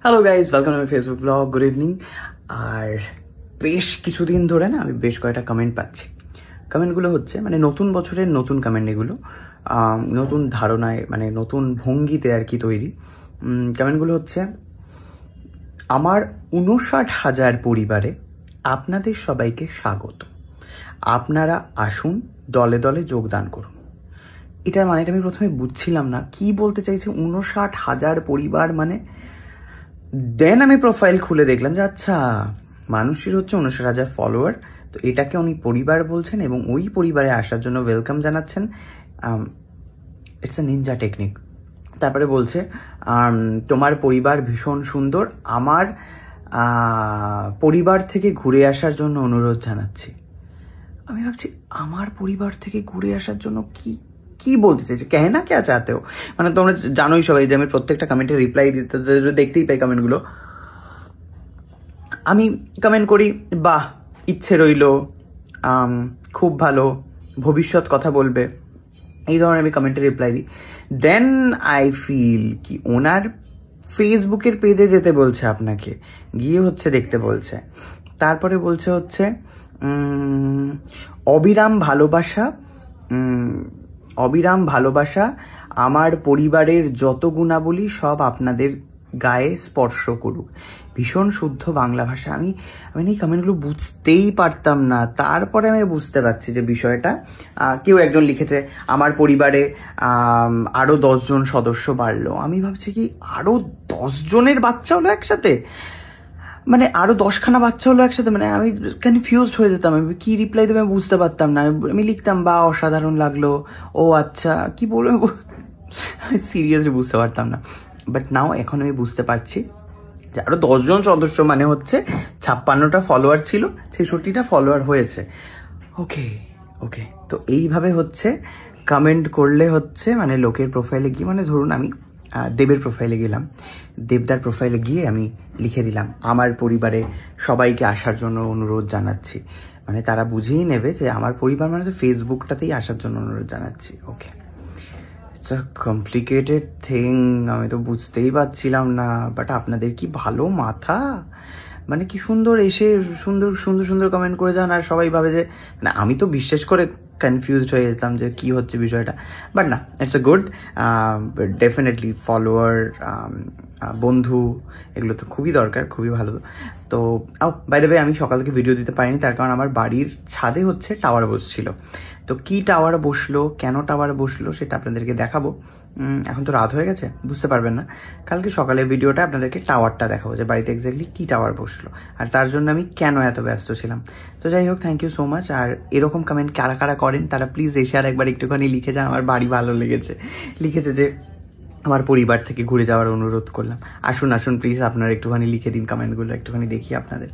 Hello guys, welcome to my Facebook blog. Good evening. আর বেশ কিছুদিন ধরে না আমি বেশ কয়েকটা কমেন্ট পাচ্ছি। কমেন্টগুলো হচ্ছে মানে নতুন বছরের নতুন কমেন্ট, এগুলো নতুন ধারণায় মানে নতুন ভঙ্গিতে আর কি তৈরি। কমেন্টগুলো হচ্ছে, আমার 59,000 পরিবারে আপনাদের সবাইকে স্বাগত, আপনারা আসুন, দলে দলে যোগদান করুন। এটার মানেটা আমি প্রথমে বুঝছিলাম না, কি বলতে চাইছে 59,000 পরিবার মানে। দেন আমি প্রোফাইল খুলে দেখলাম যে আচ্ছা, মানুষের হচ্ছে 59,000 ফলোয়ার, তো এটাকে উনি পরিবার বলছেন এবং ওই পরিবারে আসার জন্য ওয়েলকাম জানাচ্ছেন। It's a Ninja technique. তারপরে বলছে তোমার পরিবার ভীষণ সুন্দর, আমার পরিবার থেকে ঘুরে আসার জন্য অনুরোধ জানাচ্ছি। আমি ভাবছি আমার পরিবার থেকে ঘুরে আসার জন্য কি কি বলতে চাইছে, কেনা কে চাতেও। মানে তোমরা জানোই সবাই যে আমি প্রত্যেকটা কমেন্টে রিপ্লাই দিতে দেখতেই পাই কমেন্টগুলো। আমি কমেন্ট করি, বাহ, ইচ্ছে রইল, খুব ভালো, ভবিষ্যৎ কথা বলবে, এই ধরনের আমি কমেন্টে রিপ্লাই দিই। দেন আই ফিল কি ওনার ফেসবুকের পেজে যেতে বলছে, আপনাকে গিয়ে হচ্ছে দেখতে বলছে। তারপরে বলছে হচ্ছে অবিরাম ভালোবাসা, আমার পরিবারের যত গুণাবলী সব আপনাদের গায়ে স্পর্শ করুক। ভীষণ শুদ্ধ বাংলা ভাষা। আমি এই কমেন্টগুলো বুঝতেই পারতাম না, তারপরে আমি বুঝতে পারছি যে বিষয়টা। কেউ একজন লিখেছে আমার পরিবারে আরো 10 জন সদস্য বাড়লো। আমি ভাবছি কি আরো 10 জনের বাচ্চা হলো একসাথে, মানে আরো 10খানা বাচ্চা হলো একসাথে। মানে আমি কনফিউজড হয়ে যেতাম, আমি কি রিপ্লাই দেবে আমি বুঝতে পারতাম না। আমি লিখতাম বা অসাধারণ লাগলো, ও আচ্ছা, কি বলবো আমি সিরিয়াসলি বুঝতে পারতাম না। বাট নাও এখন আমি বুঝতে পারছি যে আরো 10 জন সদস্য মানে হচ্ছে 56টা ফলোয়ার ছিল, 66টা ফলোয়ার হয়েছে। ওকে ওকে, তো এইভাবে হচ্ছে কমেন্ট করলে হচ্ছে মানে লোকের প্রোফাইলে গিয়ে, মানে ধরুন আমি দেবের প্রোফাইলে গেলাম, দেবদার প্রোফাইলে গিয়ে আমি লিখে দিলাম আমার পরিবারে সবাইকে আসার জন্য অনুরোধ জানাচ্ছি। মানে তারা বুঝেই নেবে যে আমার পরিবার মানে তো ফেসবুকটাতেই আসার জন্য অনুরোধ জানাচ্ছি। ওকে, ইটস আ কমপ্লিকেটেড থিং, আমি তো বুঝতেই পারছিলাম না। বাট আপনাদের কি ভালো মাথা, মানে কি সুন্দর এসে সুন্দর সুন্দর সুন্দর কমেন্ট করে যান। আর সবাই ভাবে যে মানে আমি তো বিশেষ করে কনফিউজড হয়ে যেতাম যে কি হচ্ছে বিষয়টা। বাট না, it's a good, definitely follower, বন্ধু, এগুলো তো খুবই দরকার, খুবই ভালো। তো বাই দ্য ওয়ে, আমি সকাল থেকে ভিডিও দিতে পারিনি, তার কারণ আমার বাড়ির ছাদে হচ্ছে টাওয়ার বসছিল। তো কি টাওয়ার বসলো, কেন টাওয়ার বসলো সেটা আপনাদেরকে দেখাবো। এখন তো রাত হয়ে গেছে, বুঝতে পারবেন না। কালকে সকালে ভিডিওটা আপনাদেরকে টাওয়ারটা দেখাবো যে বাড়িতে এক্স্যাক্টলি কি টাওয়ার বসলো আর তার জন্য আমি কেন এত ব্যস্ত ছিলাম। তো যাই হোক, থ্যাংক ইউ সো মাচ। আর এরকম কমেন্ট কারা কারা করেন তারা প্লিজ এসে আর একবার একটুখানি লিখে যান আমার বাড়ি ভালো লেগেছে। লিখেছে যে আমার পরিবার থেকে ঘুরে যাওয়ার অনুরোধ করলাম। আসুন আসুন প্লিজ আপনারা একটুখানি লিখে দিন কমেন্টগুলো, একটুখানি দেখি আপনাদের।